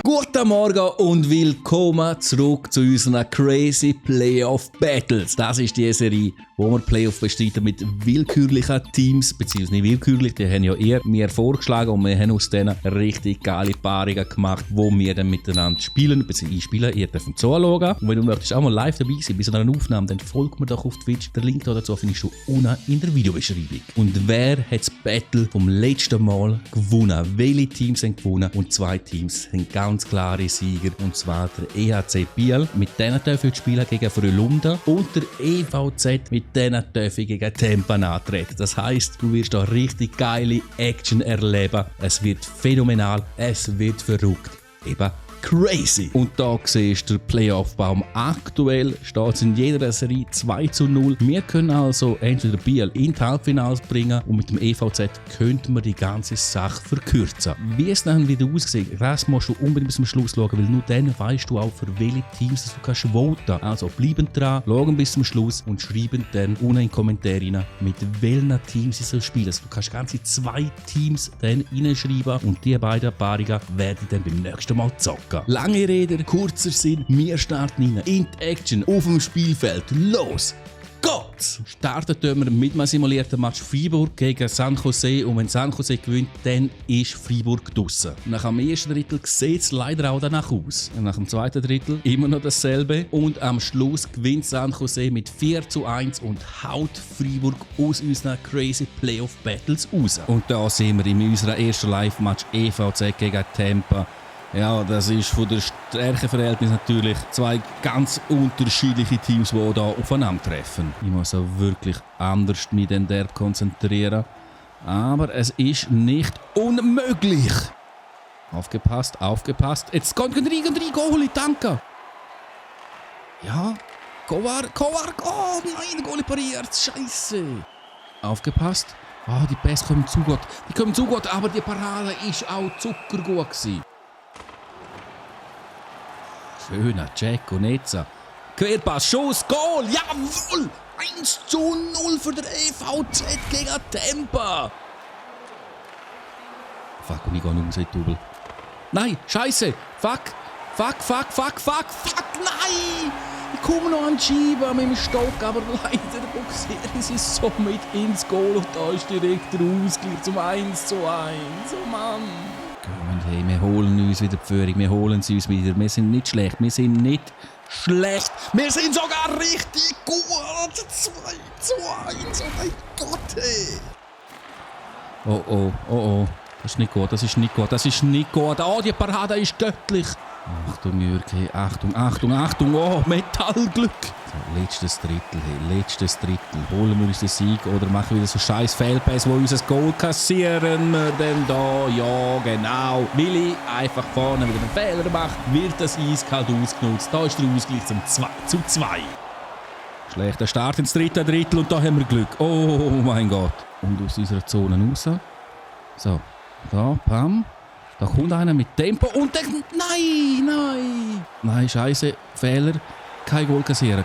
Guten Morgen und willkommen zurück zu unseren Crazy Playoff Battles. Das ist die Serie, wo wir Playoff bestreiten mit willkürlichen Teams, beziehungsweise nicht willkürlich, die haben ja eher mir vorgeschlagen und wir haben aus denen richtig geile Paarungen gemacht, wo wir dann miteinander spielen, beziehungsweise einspielen. Ihr dürft zuschauen. Und wenn du möchtest auch mal live dabei sein bei so einer Aufnahme, dann folgt mir doch auf Twitch. Der Link dazu findest du unten in der Videobeschreibung. Und wer hat das Battle vom letzten Mal gewonnen? Welche Teams haben gewonnen? Und zwei Teams haben ganz klare Sieger, und zwar der EHC Biel. Mit denen dürfen wir spielen gegen Frölunda und der EVZ, mit denen dürfen wir gegen Tempa antreten. Das heisst, du wirst da richtig geile Action erleben. Es wird phänomenal, es wird verrückt. Eben crazy. Und da siehst du den Playoff-Baum. Aktuell steht es in jeder Serie 2:0. Wir können also entweder Biel in die Halbfinals bringen und mit dem EVZ könnten wir die ganze Sache verkürzen. Wie es dann wieder aussieht, das musst du unbedingt bis zum Schluss schauen, weil nur dann weißt du auch, für welche Teams du kannst voten. Also bleiben dran, schauen bis zum Schluss und schreiben dann unten in die Kommentare rein, mit welchen Teams sie spielen. Also du kannst ganze 2 Teams dann reinschreiben und die beiden Paarungen werden dann beim nächsten Mal zocken. Lange Rede, kurzer Sinn, wir starten rein in die Action auf dem Spielfeld. Los geht's! Starten wir mit einem simulierten Match Freiburg gegen San Jose, und wenn San Jose gewinnt, dann ist Freiburg draussen. Nach dem ersten Drittel sieht es leider auch danach aus. Nach dem zweiten Drittel immer noch dasselbe, und am Schluss gewinnt San Jose mit 4:1 und haut Freiburg aus unseren Crazy Playoff Battles raus. Und da sehen wir in unserem ersten Live-Match EVZ gegen Tempa. Ja, das ist von der Stärkeverhältnis natürlich 2 ganz unterschiedliche Teams, die hier aufeinandertreffen. Ich muss auch wirklich anders mich denn dort konzentrieren. Aber es ist nicht unmöglich. Aufgepasst, aufgepasst. Jetzt kommt rein, Goalie, danke. Ja, Kovar, oh nein, der Goalie pariert, scheiße. Aufgepasst. Ah, die Pässe kommen zu gut. Die kommen zu gut, aber die Parade ist auch zuckergut gewesen. Schöner Jack und Netza. Querpass, Schuss, Goal, jawohl! 1:0 für den EVZ gegen Tempa. Fuck, und ich gehe raus in die Double. Nein, scheiße! Fuck, nein! Ich komme noch an die Scheibe mit dem Stock, aber leider boxieren sie so mit ins Goal und da ist direkt der Ausgleich zum 1:1. Oh Mann! Und hey, wir holen uns wieder die Führung, wir holen sie uns wieder. Wir sind nicht schlecht, wir sind sogar richtig gut. 2:1, oh mein Gott, hey. Oh, das ist nicht gut. Oh, die Parade ist göttlich. Achtung, Jürgen, Achtung, oh, Metallglück. So, letztes Drittel. Holen wir uns den Sieg oder machen wir wieder so scheiß Fehlpässe, wo unser Goal kassieren wir denn da? Ja, genau. Willi einfach vorne wieder einen Fehler macht, wird das eiskalt ausgenutzt. Da ist der Ausgleich zum 2:2. Schlechter Start ins dritte Drittel und da haben wir Glück. Oh mein Gott. Und aus unserer Zone raus. So, da, pam. Da kommt einer mit Tempo und dann... Nein, scheiße, Fehler. Kein Goal kassieren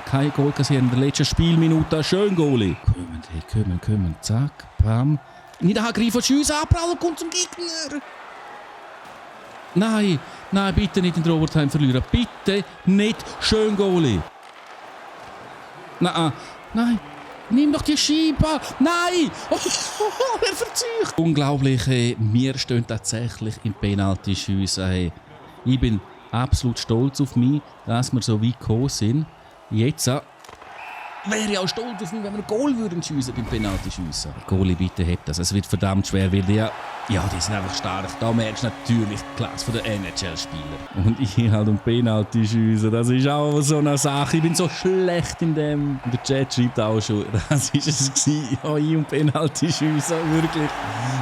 in der letzten Spielminute. Schön, Goalie. Kommen, zack, pam. Nicht angreifen, schiessen, abprallen, kommt zum Gegner. Nein, bitte nicht in der Overtime verlieren. Bitte nicht. Schön, Goalie. Nein. Nimm doch die Scheibe! Nein! Er verzieht! Unglaublich, wir stehen tatsächlich im Penalty-Schiessen. Ich bin absolut stolz auf mich, dass wir so weit gekommen sind. Jetzt wäre ich auch stolz auf mich, wenn wir ein Goal würden schiessen beim Penalty-Schiessen. Goalie, bitte hebt das. Es wird verdammt schwer, weil die sind einfach stark. Da merkst du natürlich die Klasse der NHL-Spieler. Und ich halt um Penalty schiessen. Das ist auch so eine Sache. Ich bin so schlecht in dem. Und der Chat schreibt auch schon, das war es gewesen. Ja, ich um Penalty schiessen. Wirklich.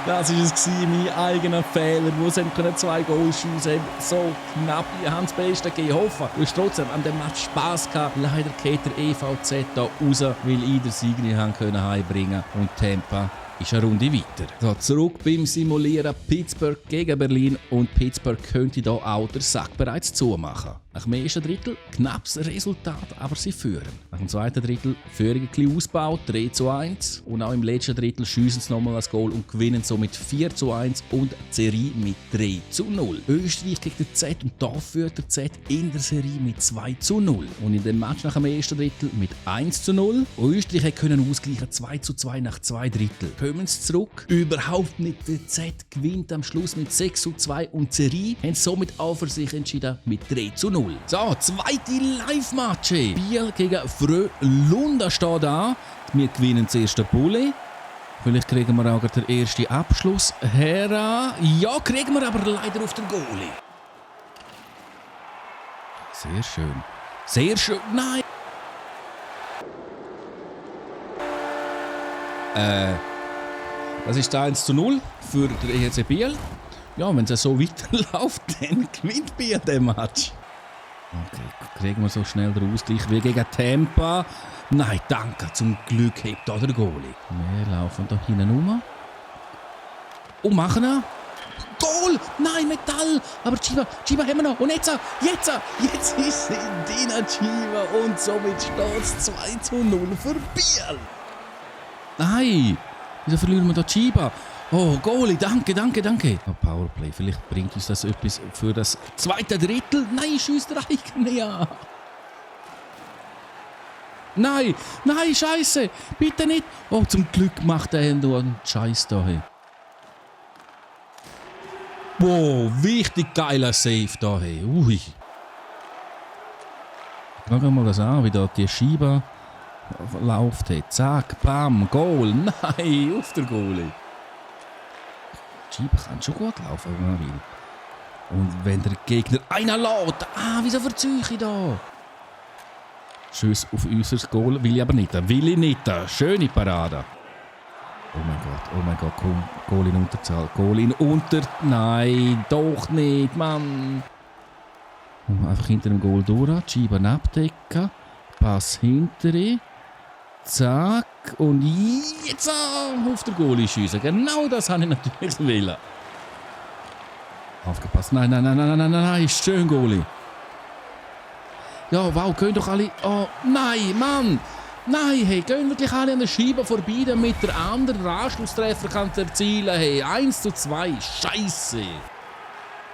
Das war es gewesen. Mein eigener Fehler. Wo sie 2 Goals schiessen. So knapp. Ich habe das Beste gegeben. Ich hoffe, du hast trotzdem an dem Match Spass gehabt. Leider geht der EVZ da raus, weil ich den Sieg nicht heimbringen konnte. Und Tempa ist eine Runde weiter. So, zurück beim Simulieren Pittsburgh gegen Berlin, und Pittsburgh könnte da auch den Sack bereits zumachen. Nach dem ersten Drittel knappes Resultat, aber sie führen. Nach dem zweiten Drittel Führung ein bisschen ausgebaut, 3:1. Und auch im letzten Drittel schiessen sie nochmal das Goal und gewinnen somit 4:1 und die Serie mit 3:0. Österreich gegen den Z und da führt der Z in der Serie mit 2:0. Und in dem Match nach dem ersten Drittel mit 1:0. Österreich können ausgleichen 2:2 nach 2 Drittel. Kommen sie zurück? Überhaupt nicht. Der Z gewinnt am Schluss mit 6:2 und die Serie haben somit auch für sich entschieden mit 3:0. So, zweite Live-Matche. Biel gegen Frölunda steht da. Wir gewinnen das erste Bulli. Vielleicht kriegen wir auch den ersten Abschluss. Hera. Ja, kriegen wir aber leider auf den Goalie. Sehr schön. Sehr schön. Nein. Das ist 1:0 für den EHC Biel. Ja, wenn es so weiterläuft, dann gewinnt Biel den Match. Okay, kriegen wir so schnell den Ausgleich wie gegen Tampa. Nein, danke, zum Glück hebt da der Goalie. Wir laufen da hinten rum. Und machen ihn. Goal! Nein, Metall! Aber Chiba haben wir noch. Und jetzt ist es Dina Chiba und somit steht es 2:0 für Biel. Nein, wieso verlieren wir da Chiba? Oh, Goalie, danke. Oh, Powerplay, vielleicht bringt uns das etwas für das zweite Drittel. Nein, schießt der eigene an. Nein, Scheiße, bitte nicht. Oh, zum Glück macht er nur einen Scheiß da. Hey. Wow, wichtig geiler Save da. Hey. Ui. Schau mal das an, wie da die Scheibe läuft. Hey. Zack, bam, Goal. Nein, auf der Goalie. Die Scheibe kann schon gut laufen, wenn man will. Und wenn der Gegner einer lädt. Wieso verziehe ich da? Schuss auf unser Goal will ich aber nicht. Schöne Parade. Oh mein Gott, komm. Goal in Unterzahl. Nein, doch nicht, Mann. Einfach hinter dem Goal durch. Scheibe abdecken. Pass hinterher. Zack. Und jetzt auf der Goalie schiessen. Genau das habe ich natürlich wollen. Aufgepasst. Nein. Schön, Goalie. Ja, wow, gehen doch alle... Oh, nein, Mann! Nein, hey, gehen wirklich alle an der Scheibe vorbei, damit der andere den Anschlusstreffer kann erzielen. Hey, 1:2, Scheiße!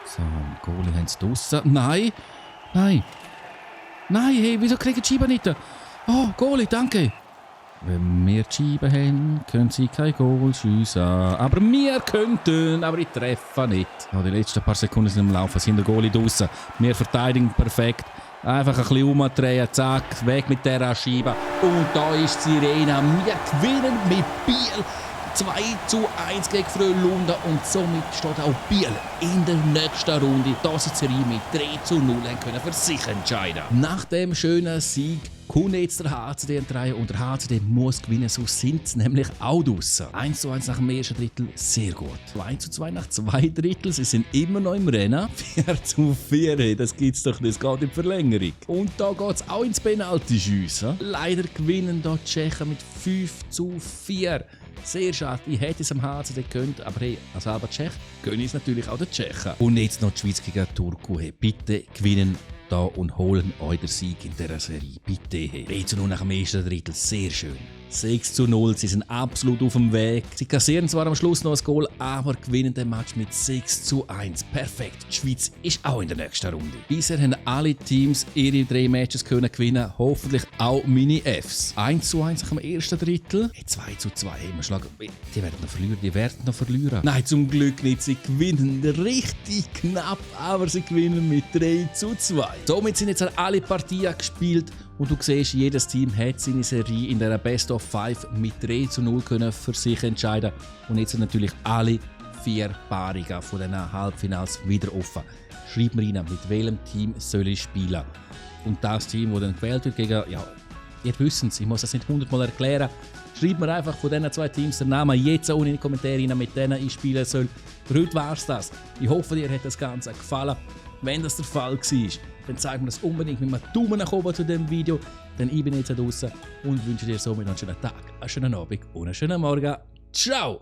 So, Goalie haben sie draussen. Nein, hey, wieso kriegen die Scheibe nicht? Oh, Goalie, danke! Wenn wir die Scheibe haben, können sie kein Goal schiessen. Aber wir könnten, aber ich treffe nicht. Oh, die letzten paar Sekunden sind im Laufen, sind der Goalie draussen. Wir verteidigen perfekt. Einfach ein bisschen umdrehen, zack, weg mit dieser Scheibe. Und da ist die Sirene. Wir gewinnen mit Biel 2:1 gegen Frölunda. Und somit steht auch Biel in der nächsten Runde. Das ist die Serie mit 3:0 können für sich entscheiden. Nach dem schönen Sieg kommt jetzt der HCD in die Reihe und der HCD muss gewinnen, so sind sie nämlich auch draussen. 1:1 nach dem ersten Drittel, sehr gut. 2:2 nach 2 Drittel, sie sind immer noch im Rennen. 4:4, das gibt's doch nicht, es geht in die Verlängerung. Und da geht's auch ins Penalty-Schiessen. Leider gewinnen da die Tschechen mit 5:4. Sehr schade, ich hätte es am HCD gegönnt, aber hey, als halber Tschech gönne ich es natürlich auch den Tschechen. Und jetzt noch die Schweiz gegen Turku. Hey, bitte gewinnen da und holen euch den Sieg in dieser Serie. Bitte. Hey. 3:0 nach dem ersten Drittel, sehr schön. 6:0, sie sind absolut auf dem Weg. Sie kassieren zwar am Schluss noch ein Goal, aber gewinnen den Match mit 6:1. Perfekt, die Schweiz ist auch in der nächsten Runde. Bisher haben alle Teams ihre 3 Matches können gewinnen, hoffentlich auch meine Fs. 1:1 nach dem ersten Drittel. 2:2, hey, wir schlagen. Die werden noch verlieren. Nein, zum Glück nicht, sie gewinnen richtig knapp, aber sie gewinnen mit 3:2. Somit sind jetzt alle Partien gespielt. Und du siehst, jedes Team hat seine Serie in der Best of 5 mit 3:0 können für sich entscheiden. Und jetzt sind natürlich alle 4 Paarungen von diesen Halbfinals wieder offen. Schreib mir rein, mit welchem Team soll ich spielen. Und das Team, das dann gewählt wird gegen, ja, ihr wisst es, ich muss das nicht 100-mal erklären. Schreib mir einfach von diesen 2 Teams den Namen jetzt unten in die Kommentare rein, mit denen ich spielen soll. Für heute war es das. Ich hoffe, dir hat das Ganze gefallen. Wenn das der Fall war, dann zeig mir das unbedingt mit einem Daumen nach oben zu diesem Video. Denn ich bin jetzt draußen und wünsche dir somit noch einen schönen Tag, einen schönen Abend und einen schönen Morgen. Ciao!